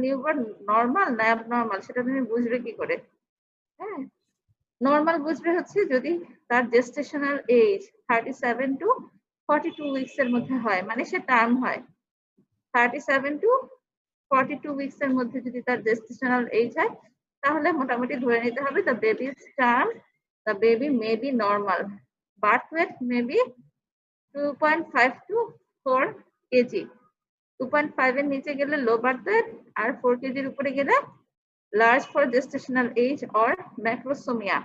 Newborn normal না abnormal সেটা তুমি বুঝবে কি করে? হ্যাঁ, নরমাল বুঝবে হচ্ছে যদি তার জেস্টেশনাল এজ 37 টু 42 উইকস এর মধ্যে হয়, মানে সে টার্ম হয়। 37 টু 42 উইকস এর মধ্যে যদি তার জেস্টেশনাল এজ হয়, তাহলে মোটামুটি ধরে নিতে হবে the baby is term, the baby may be normal, birth weight may be 2.5 to 4 KG. 2.5 এর নিচে গেলে লো বার্থ ওয়েট, আর 4 কেজির উপরে গেলে large for gestational age or macrosomia.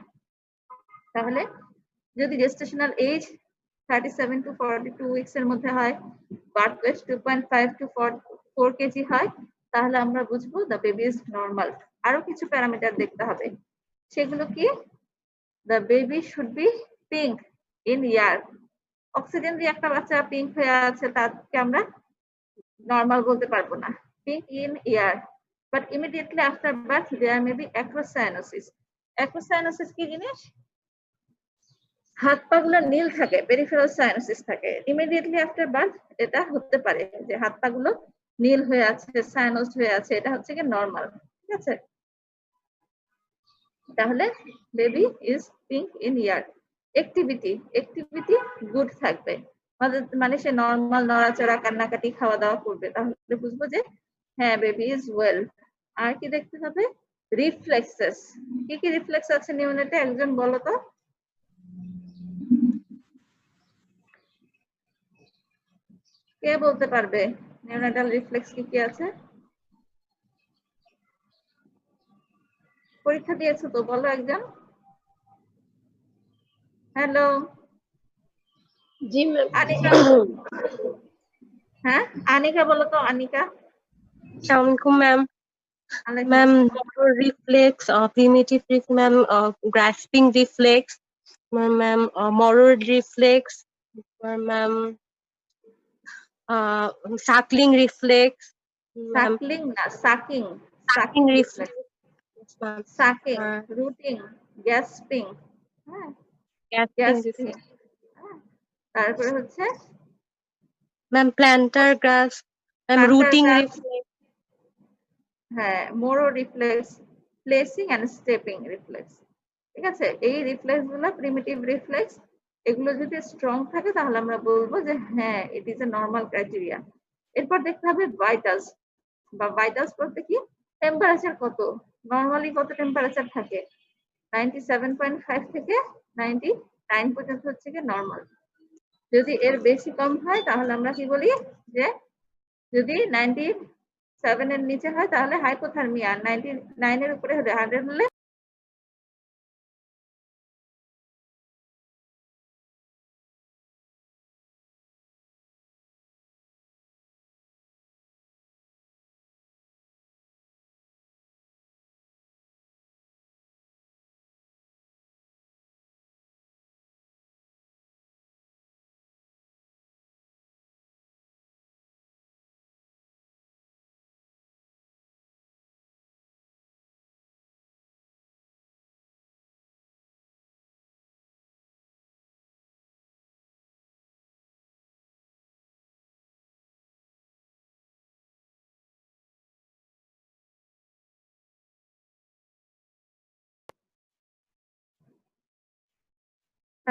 তাহলে যদি জেস্টেশনাল এজ 37 to 42 উইকস এর মধ্যে হয়, বার্থ ওয়েট 2.5 to 4 কেজি হয়, তাহলে আমরা বুঝবো দ্য বেবি ইজ নর্মাল। আরো কিছু প্যারামিটার দেখতে হবে, সেগুলো কি? The baby should be pink in year. Oxygen দিয়ে একটা বাচ্চা পিঙ্ক হয়ে আছে, তাকে আমরা নর্মাল বলতে পারবো না। Pink in ear, but immediately after birth there may be acrocyanosis. Acrocyanosis কি জিনিস? হাত পা গুলো নীল থাকে, পেরিফেরাল সায়ানোসিস থাকে। ইমিডিয়েটলি আফটার বার্থ এটা হতে পারে যে হাত পা গুলো নীল হয়ে আছে, সায়ানোস হয়ে আছে, এটা হচ্ছে কি নর্মাল। ঠিক আছে, তাহলে baby is pink in year. Activity good থাকবে, মানে সে নর্মাল নড়াচড়া, কান্নাকাটি, খাওয়া দাওয়া করবে, তাহলে বুঝবো যে হ্যাঁ বেবি ইজ ওয়েল। আর কি দেখতে হবে? রিফ্লেক্সেস। কি কি রিফ্লেক্স আছে নিউনেটে একজন বলো তো? কে বলতে পারবে নিউনেটাল রিফ্লেক্স কি কি আছে? পরীক্ষা দিয়েছো তো, বলো একজন। হ্যালো জি ম্যাম। আনিকা। হ্যাঁ আনিকা বলো তো, আনিকা। আসসালামু ma'am. Ma'am motor reflex, primitive reflex, ma'am grasping reflex, ma'am motor reflex, ma'am suckling reflex, suckling না, sucking. sucking reflex, sucking, রুটিং, gasping. হ্যাঁ, গ্যাসপিং। তারপরে হচ্ছে ma'am plantar grasp, ma'am rooting reflex। হ্যাঁ, মোরো reflex, placing and stepping reflex. ঠিক আছে, এই reflex গুলো primitive reflex. এগুলো যদি স্ট্রং থাকে তাহলে আমরা বলবো যে হ্যাঁ it is a normal criteria. এরপর দেখতে হবে ভাইটালস, বা ভাইটালস বলতে কি? টেম্পারেচার কত, নর্মালি কত টেম্পারেচার থাকে? 97.5 থেকে 99 পর্যন্ত হচ্ছে কি নর্মাল। যদি এর বেশি কম হয় তাহলে আমরা কি বলি? যে যদি 97 এর নিচে হয় তাহলে হাইপোথার্মিয়া, 99 এর উপরে হলে 100 হলে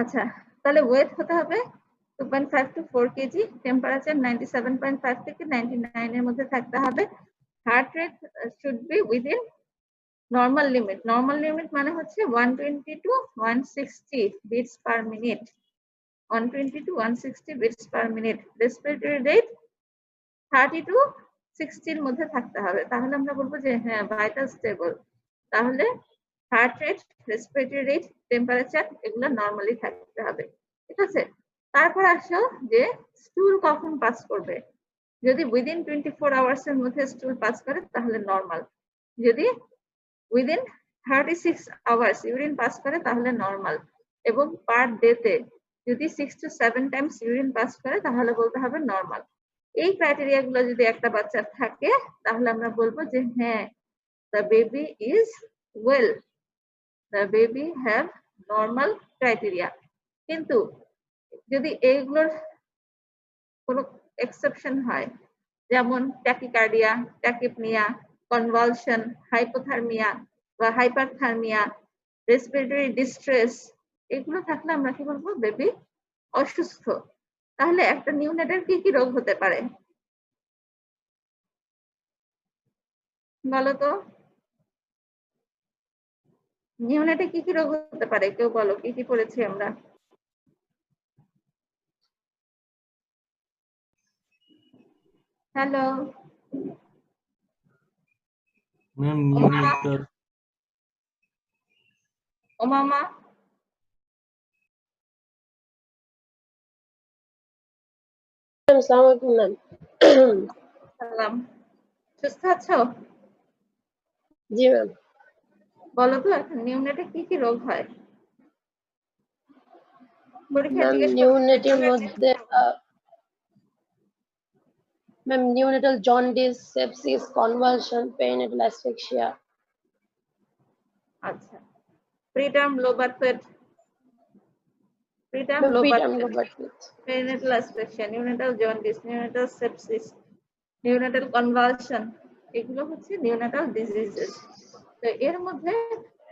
আচ্ছা, তাহলে ওয়েট হতে হবে 2.5 to 4 কেজি, টেম্পারেচার 97.5 থেকে 99 এর মধ্যে থাকতে হবে। Heart rate should be within normal limit. Normal limit মানে হচ্ছে 120 to 160 beats per minute. 120 to 160 beats per minute. Respiratory rate 30 to 60 এর মধ্যে থাকতে হবে, তাহলে আমরা বলবো যে হ্যাঁ ভাইটাল স্টেবল। তাহলে heart rate, respiratory rate, temperature এগুলো নর্মালি থাকতে হবে। ঠিক আছে, তারপর আসো যে স্টুল কখন পাস করবে। যদি উইদিন 24 আওয়ার্স এর মধ্যে স্টুল পাস করে তাহলে নর্মাল। যদি উইদিন 36 আওয়ার্স ইউরিন পাস করে তাহলে নর্মাল। এবং পার ডেতে যদি 6 to 7 টাইমস ইউরিন পাস করে তাহলে বলতে হবে নর্মাল। এই ক্রাইটেরিয়া গুলো যদি একটা বাচ্চার থাকে তাহলে আমরা বলবো যে হ্যাঁ the baby is well, the baby have normal criteria। কিন্তু যদি এইগুলোর কোনো এক্সেপশন হয়, যেমন ট্যাকিকার্ডিয়া, ট্যাকিপনিয়া, কনভালশন, হাইপোথার্মিয়া বা হাইপারথার্মিয়া, রেসপিরেটরি ডিস্ট্রেস, এগুলো থাকলে আমরা কি বলবো? বেবি অসুস্থ। তাহলে একটা নিউনেটের কি কি রোগ হতে পারে বলো তো? নিউনেটে কি কি রোগ হতে পারে কেউ বলো, কি কি পড়েছি আমরা? হ্যালো ম্যাম, নিউনেটাল ওমামা, আসসালামু আলাইকুম ম্যাম। সালাম, সুস্থ আছো? জি ম্যাম। বলো তো এখন নিউনেটে কি কি রোগ হয়? পরীক্ষায় ম্যাম জিজ্ঞেস করবে নিউনেটের মধ্যে ma'am neonatal jaundice, sepsis, convulsion, perinatal asphyxia. আচ্ছা, preterm low birth weight, preterm low birth weight, perinatal asphyxia, neonatal jaundice, neonatal sepsis, neonatal convulsion, এগুলো হচ্ছে neonatal diseases। তো এর মধ্যে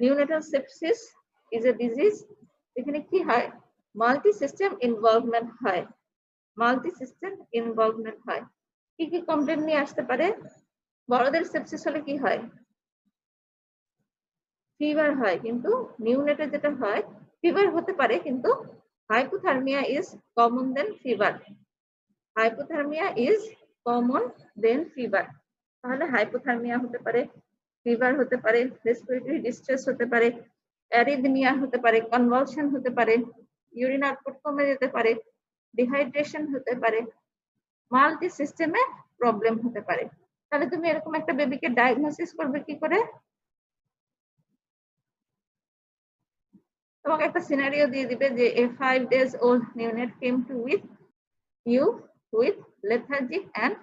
neonatal sepsis is a disease, এখানে কি হয়? মাল্টি সিস্টেম ইনভলভমেন্ট হয়, মাল্টি সিস্টেম ইনভলভমেন্ট হয়। কি কি কমপ্লেন নিয়ে আসতে পারে? বড়দের সেপসিস হলে কি হয়? ফিভার হয়, কিন্তু নিউনেটে যেটা হয় ফিভার হতে পারে, কিন্তু hypothermia is common than fever, hypothermia is common than fever. তাহলে হাইপোথার্মিয়া হতে পারে, ফিভার হতে পারে, রেসপিরেটরি ডিস্ট্রেস হতে পারে, অ্যারিথমিয়া হতে পারে, কনভালশন হতে পারে, ইউরিন আউটপুট কমে যেতে পারে, ডিহাইড্রেশন হতে পারে, মাল্টি সিস্টেমে প্রবলেম হতে পারে। তাহলে তুমি এরকম একটা বেবিকে ডায়াগনোসিস করবে কি করে? তোমাকে একটা সিনারিও দিয়ে দিবে যে a 5 days old neonate came to with you with lethargic and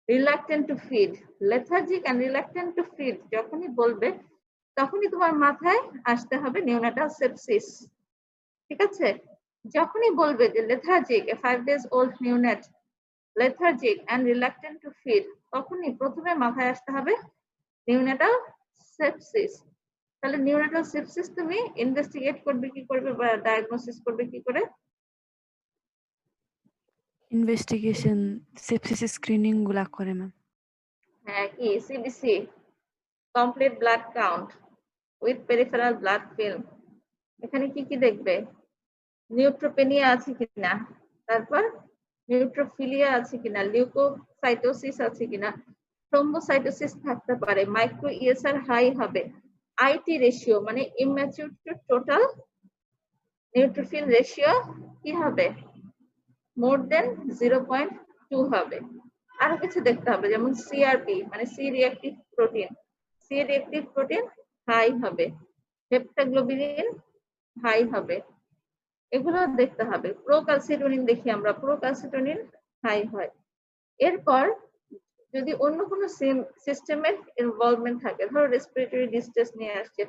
reluctant to feed, lethargic and reluctant to feed যখনই বলবে তখনই তোমার মাথায় আসতে হবে নিউনাটাল সেপসিস। ঠিক আছে? যখনই বলবে যে lethargic, a 5 days old neonate, lethargic and reluctant to feed, তখনই প্রথমে মাথায় আসতে হবে নিউনাটাল সেপসিস। তাহলে নিউনাটাল সেপসিস তুমি ইনভেস্টিগেট করবে কি করবে বা ডায়াগনোসিস করবে কি করে? ইনভেস্টিগেশন সেপসিস স্ক্রিনিং গুলা করে ম্যাম। হ্যাঁ, কি CBC, complete blood count with peripheral blood film. এখানে কি কি দেখবে? নিউট্রোপেনিয়া আছে কিনা, তারপর নিউট্রোফিলিয়া আছে কিনা, লিউকোসাইটোসিস আছে কিনা, থ্রোম্বোসাইটোসিস থাকতে পারে, মাইক্রো ইএসআর হাই হবে, আইটি রেশিও মানে immature to total neutrophil ratio কি হবে? মোর দেন 0.2 হবে। আরো কিছু দেখতে হবে, যেমন সিআরপি মানে C reactive protein, C reactive protein high হবে, হেপ্টাগ্লোবিলিন হাই হবে, এগুলো দেখতে হবে। প্রোক্যালসিটোনিন দেখি আমরা, প্রোক্যালসিটোনিন হাই হয়। এরপর যদি অন্য কোনো সিস্টেমের ইনভলভমেন্ট থাকে, ধরো রেসপিরেটরি ডিস্ট্রেস নিয়ে আসছে,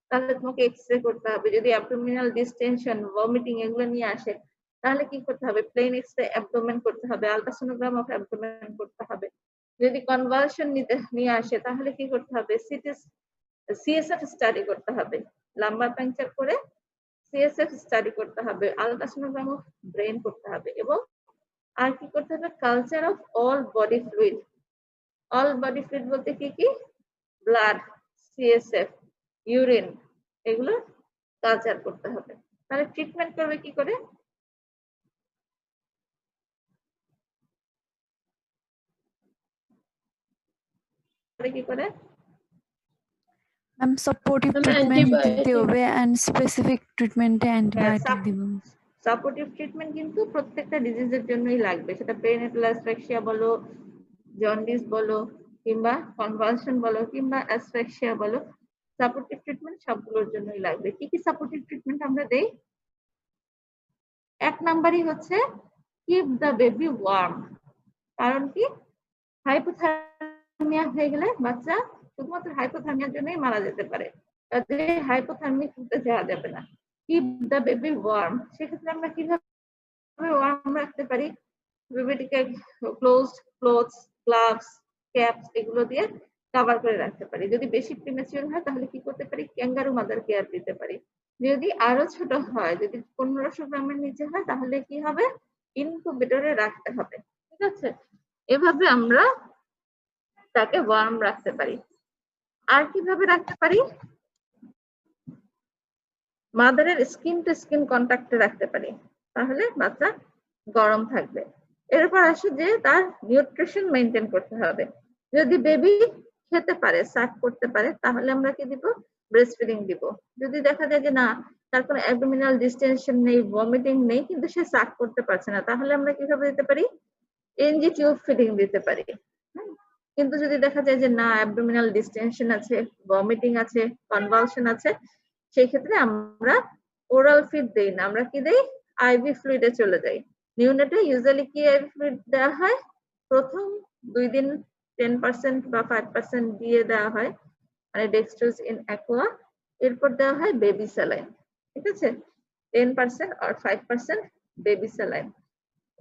তাহলে তোমাকে এক্সরে করতে হবে। যদি অ্যাবডোমিনাল ডিসটেনশন, ভমিটিং এগুলো নিয়ে আসে, তাহলে কি করতে হবে? প্লেন এক্সরে অ্যাবডোমেন করতে হবে, আলট্রাসোনোগ্রাম অফ অ্যাবডোমেন করতে হবে। যদি কনভালশন নিয়ে আসে, তাহলে কি করতে হবে? সিএসএফ স্টাডি করতে হবে, লাম্বার পাংচার করে সিএসএফ স্টাডি করতে হবে, আলট্রাসোনোগ্রাম অফ ব্রেন করতে হবে, এবং আর কি করতে হবে? Culture of all body fluid. All body fluid বলতে কি কি? ব্লাড, সিএসএফ, ইউরিন, এগুলো কালচার করতে হবে। তাহলে ট্রিটমেন্ট করবে কি করে? কি করে? ম্যাম সাপোর্টিভ ট্রিটমেন্ট দিতে হবে এন্ড স্পেসিফিক ট্রিটমেন্টে অ্যান্টিবায়োটিক দিব। সাপোর্টিভ ট্রিটমেন্ট কিন্তু প্রত্যেকটা ডিজিজের জন্যই লাগবে, সেটা পেরিনেটাল অ্যাসফিক্সিয়া বলো, জন্ডিস বলো, কিংবা কনভালশন বলো, কিংবা অ্যাসফিক্সিয়া বলো, সাপোর্টিভ ট্রিটমেন্ট সবগুলোর জন্যই লাগবে। কি কি সাপোর্টিভ ট্রিটমেন্ট আমরা দেই? এক নাম্বারই হচ্ছে কিপ দ্য বেবি ওয়ার্ম। কারণ কি? হাইপোথার্মিয়া হয়ে গেলে বাচ্চা শুধুমাত্র হাইপোথার্মিয়ার জন্যই মারা যেতে পারে, তাদের হাইপোথার্মিক হতে দেওয়া যাবে না। কিপ দ্য বেবি ওয়ার্ম, সেক্ষেত্রে আমরা কিভাবে ওয়ার্ম রাখতে পারি? বেবিটিকে ক্লোজড ক্লোথস, গ্লাভস, ক্যাপস এগুলো দিয়ে কভার করে রাখতে পারি। যদি বেশি প্রিম্যাচিউর হয় তাহলে কি করতে পারি, ক্যাঙ্গারু মাদার কেয়ার দিতে পারি। যদি আরো ছোট হয়, যদি 1500 গ্রামের নিচে হয় তাহলে কি হবে, ইনকিউবেটরে রাখতে হবে। ঠিক আছে, এভাবে আমরা তাকে ওয়ার্ম রাখতে পারি। আর কিভাবে রাখতে পারি, মাদারের স্কিন টু স্কিন কন্ট্যাক্টে রাখতে পারি, তাহলে বাচ্চা গরম থাকবে। এরপর আসে যে তার নিউট্রিশন মেনটেন করতে হবে। যদি বেবি খেতে পারে, সাক করতে পারে, তাহলে আমরা কি দিব, ব্রেস্ট ফিডিং দিব। যদি দেখা যায় যে না, তার কোনো অ্যাবডোমিনাল ডিস্টেনশন নেই, ভমিটিং নেই, কিন্তু সে সাক করতে পারছে না, তাহলে আমরা কিভাবে দিতে পারি, এনজি টিউব ফিডিং দিতে পারি। কিন্তু যদি দেখা যায় যে না, অ্যাবডোমিনাল ডিস্টেনশন আছে, ভমিটিং আছে, কনভালশন আছে, সেই ক্ষেত্রে আমরা ওরাল ফিড দেই না, আমরা কি দেই, আইভি ফ্লুইডে চলে যাই। নিউনেটে ইউজুয়ালি কি আইভি ফ্লুইড দেওয়া হয়, প্রথম 2 দিন 10% বা 5% দিয়ে দেওয়া হয়, মানে ডেক্সট্রোজ ইন অ্যাকোয়া। এরপর দেওয়া হয় বেবি স্যালাইন। ঠিক আছে, 10% আর 5% বেবি স্যালাইন।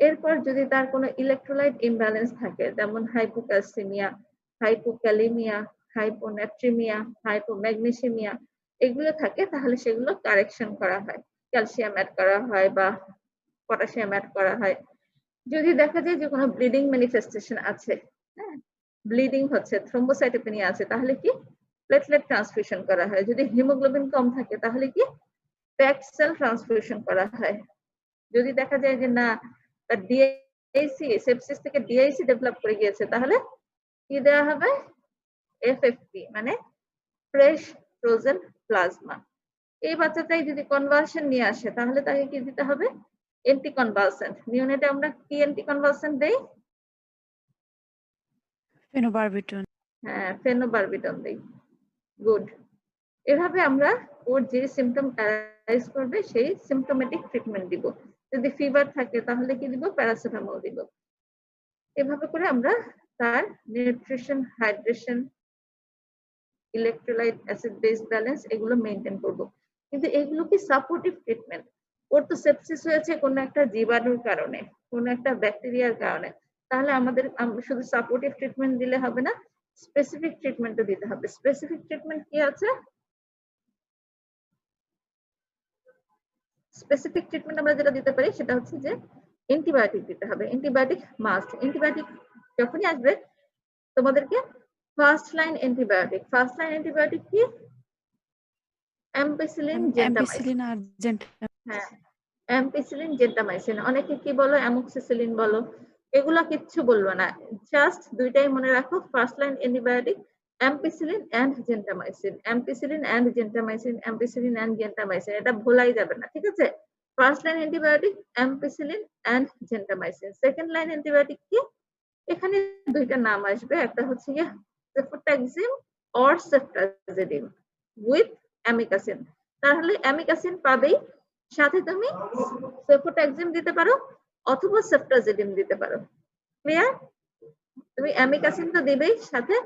এরপর যদি তার কোনো ইলেকট্রোলাইট ইমব্যালেন্স থাকে, যেমন হাইপোক্যালসিমিয়া, হাইপোক্যালিমিয়া, হাইপোনেট্রিমিয়া, হাইপোম্যাগনেসিমিয়া, এগুলো থাকে, তাহলে সেগুলো কারেকশন করা হয়, ক্যালসিয়াম অ্যাড করা হয় বা পটাশিয়াম অ্যাড করা হয়। যদি দেখা যায় যে কোনো ব্লিডিং ম্যানিফেস্টেশন আছে, হ্যাঁ, ব্লিডিং হচ্ছে, থ্রোম্বোসাইটোপেনিয়া আছে, তাহলে কি প্লেটলেট ট্রান্সফিউশন করা হয়। যদি হিমোগ্লোবিন কম থাকে তাহলে কি প্যাকড সেল ট্রান্সফিউশন করা হয়। যদি দেখা যায় যে না, তার ডিআইসি, সেপসিস থেকে ডিআইসি ডেভেলপ করে গিয়েছে, তাহলে কি দেওয়া হবে, এফএফপি, মানে ফ্রেশ ফ্রোজেন প্লাজমা। এই বাচ্চাটাই যদি কনভালশন নিয়ে আসে, তাহলে তাকে কি দিতে হবে, অ্যান্টিকনভালসেন্ট। নিউনেটে আমরা কি অ্যান্টিকনভালসেন্ট দেই, phenobarbital. হ্যাঁ, ফেনোবারবিটন দেই। গুড। এভাবে আমরা ওর যে সিমটম অ্যারাইজ করবে সেই সিমটোমেটিক ট্রিটমেন্ট দিব। যদি ফিভার থাকে তাহলে কি দিব, প্যারাসিটামল দিব। এভাবে করে আমরা তার nutrition, hydration, electrolyte, acid base balance এগুলো মেনটেন করব। কিন্তু এগুলো কি সাপোর্টিভ ট্রিটমেন্ট। ওর তো সেপসিস হয়েছে কোনো একটা জীবাণুর কারণে, কোনো একটা ব্যাকটেরিয়ার কারণে, তাহলে আমাদের শুধু সাপোর্টিভ ট্রিটমেন্ট দিলে হবে না, স্পেসিফিক ট্রিটমেন্টও দিতে হবে। স্পেসিফিক ট্রিটমেন্ট কি আছে, স্পেসিফিক ট্রিটমেন্ট আমরা যেটা দিতে পারি সেটা হচ্ছে যে অ্যান্টিবায়োটিক দিতে হবে। Antibiotic must. অ্যান্টিবায়োটিক যখনই আসবে তোমাদেরকে first line antibiotic, first line antibiotic কি, অ্যাম্পিসিলিন, জেন্টামাইসিন। Ampicillin argent. হ্যাঁ, অ্যাম্পিসিলিন, জেন্টামাইসিন, অনেকে কি বলো, অ্যামোক্সিসিলিন বলো, এগুলো কিচ্ছু বলবো না, জাস্ট দুইটাই মনে রাখো, first line antibiotic ampicillin and gentamicin, ampicillin and gentamicin, ampicillin and gentamicin, এটা ভোলাই যাবে না। ঠিক আছে, first line antibiotic ampicillin and gentamicin. Second line antibiotic কি, এখানে দুইটা নাম আসবে, একটা হচ্ছে গিয়ে cefotaxime or ceftazidime with amikacin. তাহলে অ্যামিকাসিন পাবেই, সাথে তুমি সেফোট্যাক্সিম দিতে পারো অথবা সেফট্রাজিডিন দিতে পারো। ক্লিয়ার, তুমি অ্যামিকাসিন তো দিবেই, সাথে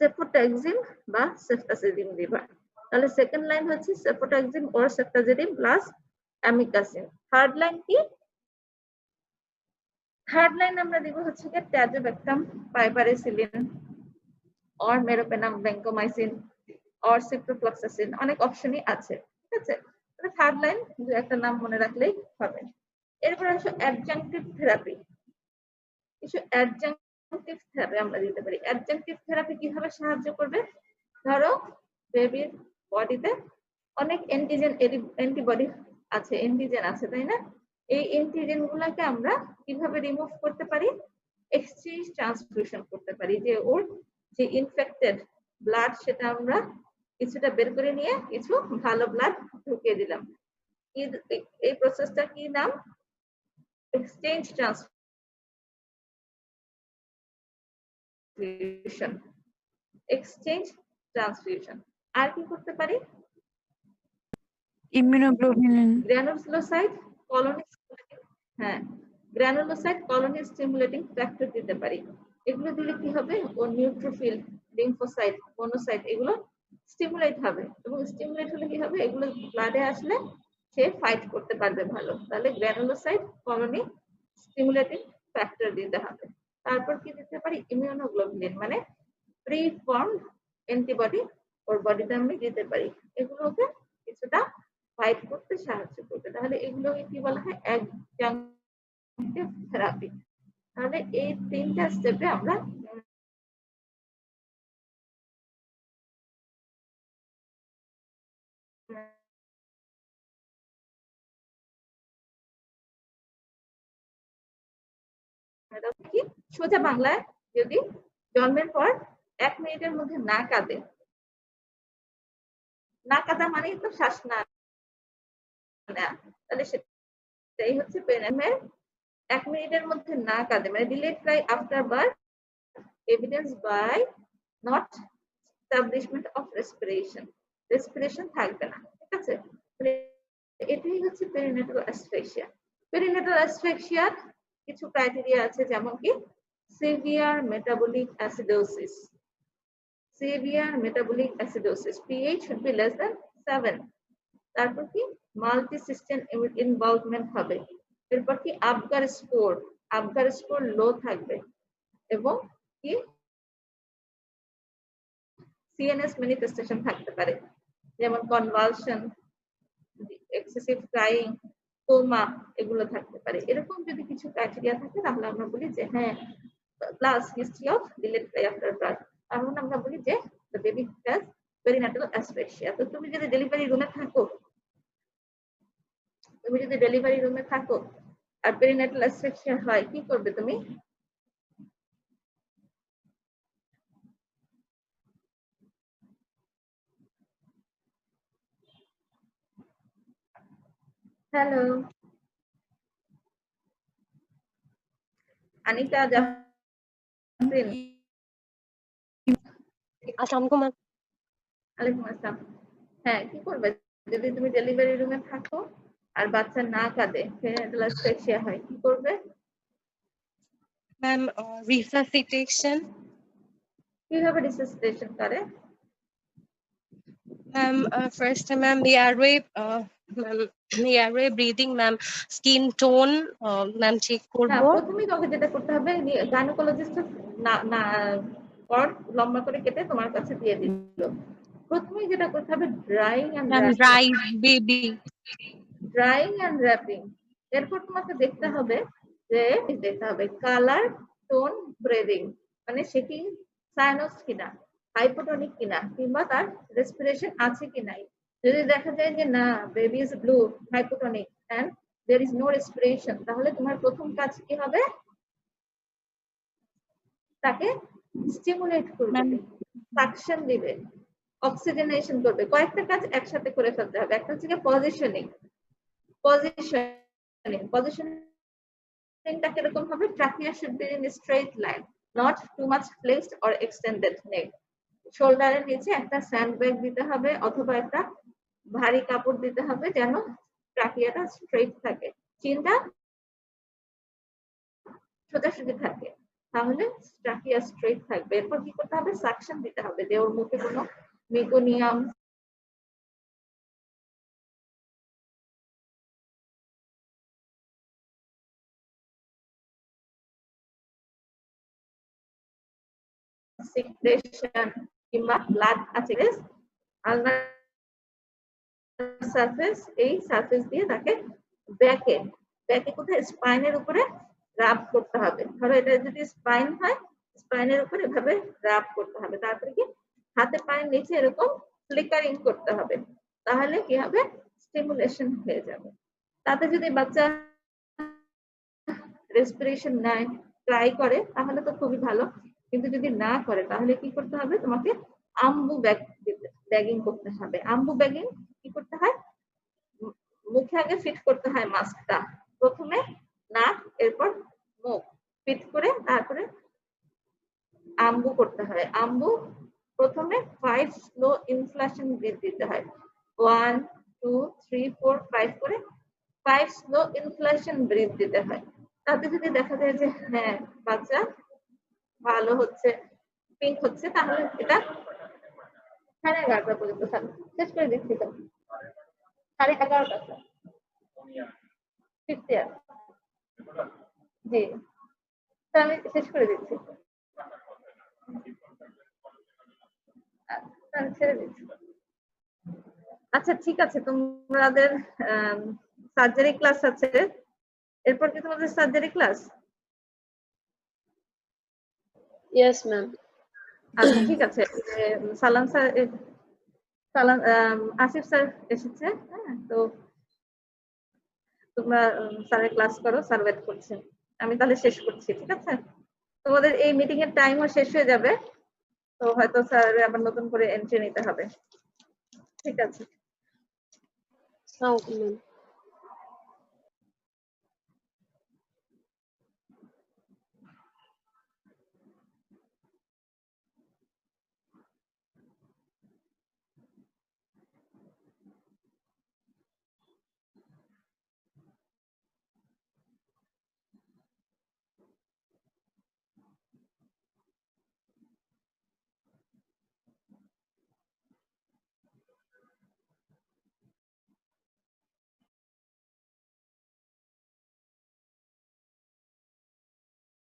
সেফোট্যাক্সিম বা সেফট্রাজিডিন দিবা। তাহলে সেকেন্ড লাইন হচ্ছে cefotaxime or ceftazidime plus amikacin. Third line কি, থার্ড লাইন আমরা দিব হচ্ছে গিয়ে tazobactam piperacillin or meropenem vancomycin or ciprofloxacin, অনেক অপশনই আছে। ঠিক আছে, তাহলে থার্ড লাইন দু একটা নাম মনে রাখলেই হবে। এরপর আসো অ্যাডজাংটিভ থেরাপি। কিছু অ্যাডজাংটিভ থেরাপি আমরা দিতে পারি। অ্যাডজাংটিভ থেরাপি কিভাবে সাহায্য করবে, ধরো বেবির বডিতে অনেক অ্যান্টিজেন, অ্যান্টিবডি আছে, অ্যান্টিজেন আছে, তাই না? এই অ্যান্টিজেন গুলাকে আমরা কিভাবে রিমুভ করতে পারি, এক্সচেঞ্জ ট্রান্সফিউশন করতে পারি, যে ওর যে ইনফেক্টেড ব্লাড সেটা আমরা কিছুটা বের করে নিয়ে কিছু ভালো ব্লাড ঢুকিয়ে দিলাম। এই প্রসেসটা কি নাম, এক্সচেঞ্জ ট্রান্সফিউশন, এক্সচেঞ্জ ট্রান্সফিউশন। আর কি করতে পারি, Immunoglobulin. গ্রানুলোসাইট কলোনি, হ্যাঁ, গ্রানুলোসাইট কলোনি স্টিমুলেটিং ফ্যাক্টর দিতে পারি। এগুলো দিলে কি হবে, ও নিউট্রোফিল, লিম্ফোসাইট, মোনোসাইট এগুলো স্টিমুলেট হবে, এবং স্টিমুলেট হলে কি হবে, এগুলো ব্লাডে আসলে সে ফাইট করতে পারবে ভালো। তাহলে গ্রানুলোসাইট কলোনি স্টিমুলেটিং ফ্যাক্টর দিতে হবে। তারপর কি দিতে পারি, ইমিউনোগ্লোবুলিন, মানে প্রি ফর্মড অ্যান্টিবডি ওর বডিতে আমি দিতে পারি, এগুলোকে কিছুটা ফাইট করতে সাহায্য করবে। তাহলে এগুলোকে কি বলা হয়? অ্যাডজাংটিভ থেরাপি। তাহলে এই তিনটা স্টেপে আমরা কি সোজা বাংলায় যদি জন্মের পর 1 মিনিটের মধ্যে না কাঁদে, না কাঁদা মানেই তো শ্বাস না নেওয়া, তাহলে সেটাই হচ্ছে পেরেন্টের 1 মিনিটের মধ্যে না কাঁদে মানে delayed cry after birth evidence by not establishment of respiration, respiration থাকবে না, ঠিক আছে? এটাই হচ্ছে পেরিনেটাল অ্যাসফিক্সিয়া। পেরিনেটাল অ্যাসফিক্সিয়ার কিছু ক্রাইটেরিয়া আছে, যেমন কি severe metabolic acidosis, severe metabolic acidosis, pH should be less than 7, তারপর কি মাল্টি সিস্টেম ইনভলভমেন্ট হবে, এরপর কি আবগার স্কোর লো থাকবে, এবং কি সিএনএস ম্যানিফেস্টেশন থাকতে পারে, যেমন কনভালশন, এক্সেসিভ ক্রাইং, কোমা, এগুলো থাকতে পারে। এরকম যদি কিছু ক্রাইটেরিয়া থাকে তাহলে আমরা বলি যে হ্যাঁ, plus history of delayed cry after birth, তাহলে আমরা বলি যে the baby has perinatal asphyxia। তো তুমি যদি ডেলিভারি রুমে থাকো আর পেরিনেটাল অ্যাসফিক্সিয়া হয়, কি করবে তুমি? হ্যালো আনিকা, জাফরিন, আসসালামু আলাইকুম ম্যাম। ওয়ালাইকুম আসসালাম। হ্যাঁ, কি করবে যদি তুমি ডেলিভারি রুমে থাকো আর বাচ্চা না কাঁদে, পেরিনেটাল অ্যাসফিক্সিয়া হয়, কি করবে? Ma'am, resuscitation. কিভাবে রিসাসিটেশন করে? Ma'am, first, ma'am, the airway breathing, ma'am, skin tone, ma'am, check না, করবো। প্রথমেই তোমাকে যেটা করতে হবে, গাইনোকোলজিস্ট না কর্ড লম্বা করে কেটে তোমার কাছে দিয়ে দিল, প্রথমেই যেটা করতে হবে drying and Ma'am, dry baby. Wrapping. এরপর তোমাকে দেখতে হবে কালার, টোন, ব্রেদিং, মানে সে কি সায়ানোস কিনা, হাইপোটনিক কিনা, কিংবা তার রেসপিরেশন আছে কি নাই। যদি দেখা যায় যে না, baby is blue, hypotonic and there is no respiration, তাহলে তোমার প্রথম কাজ কি হবে? তাকে স্টিমুলেট করবে, সাকশন দিবে, অক্সিজেনেশন করবে। কয়েকটা কাজ একসাথে করে ফেলতে হবে। একটা হচ্ছে পজিশনিংটা কিরকম হবে? Trachea should be in straight line, not too much flexed or extended neck. শোল্ডারের নিচে একটা স্যান্ড ব্যাগ দিতে হবে অথবা একটা ভারী কাপড় দিতে হবে যেন ট্রাকিয়াটা স্ট্রেট থাকে, চিনটা সোজাসুজি থাকে, তাহলে ট্রাকিয়া স্ট্রেট থাকবে। এরপর কি করতে হবে? সাকশন দিতে হবে, যে ওর মুখে কোনো মেগোনিয়াম সিক্রেশন কিংবা ব্লাড আছে, আলনার সারফেস, এই সারফেস দিয়ে তাকে ব্যাকে কোথায়? স্পাইনের উপরে রাব করতে হবে। ধরো এটা যদি স্পাইন হয়, স্পাইনের উপরে এভাবে রাব করতে হবে, তারপরে কি হাতে পায়ের নিচে এরকম ফ্লিকারিং করতে হবে, তাহলে কি হবে? স্টিমুলেশন হয়ে যাবে। তাতে যদি বাচ্চা রেসপিরেশন নেয়, ট্রাই করে, তাহলে তো খুবই ভালো, কিন্তু যদি না করে তাহলে কি করতে হবে? তোমাকে আম্বু ব্যাগিং করতে হবে। আম্বু ব্যাগিং কি করতে হয়? মুখে আগে ফিট করতে হয় মাস্কটা, প্রথমে নাক, এরপর মুখ ফিট করে তারপরে আম্বু করতে হয়। আম্বু প্রথমে 5 স্লো ইনফ্লেশন ব্রিথ দিতে হয়, 1 2 3 4 5 করে 5 স্লো ইনফ্লেশন ব্রিথ দিতে হয়। তাতে যদি দেখা যায় যে হ্যাঁ, বাচ্চা ভালো হচ্ছে, পিঙ্ক হচ্ছে, তাহলে এটা 11:30 পর্যন্ত থাকবে। শেষ করে দিচ্ছি তো, 11:30 ফিফথ ইয়ার, জি, তো আমি শেষ করে দিচ্ছি। তাহলে ছেড়ে দিচ্ছি। আচ্ছা ঠিক আছে, তোমাদের সার্জারি ক্লাস আছে, এরপর কি তোমাদের সার্জারি ক্লাস? Yes, ma'am. আচ্ছা ঠিক আছে, সালাম স্যার, সালাম আসিফ স্যার এসেছে, হ্যাঁ তো তোমরা স্যারের ক্লাস করো, স্যার ওয়েট করছে। আমি তাহলে শেষ করছি, ঠিক আছে? তোমাদের এই মিটিং এর টাইমও শেষ হয়ে যাবে, তো হয়তো স্যার আবার নতুন করে এন্ট্রি নিতে হবে। ঠিক আছে। Okay, ma'am.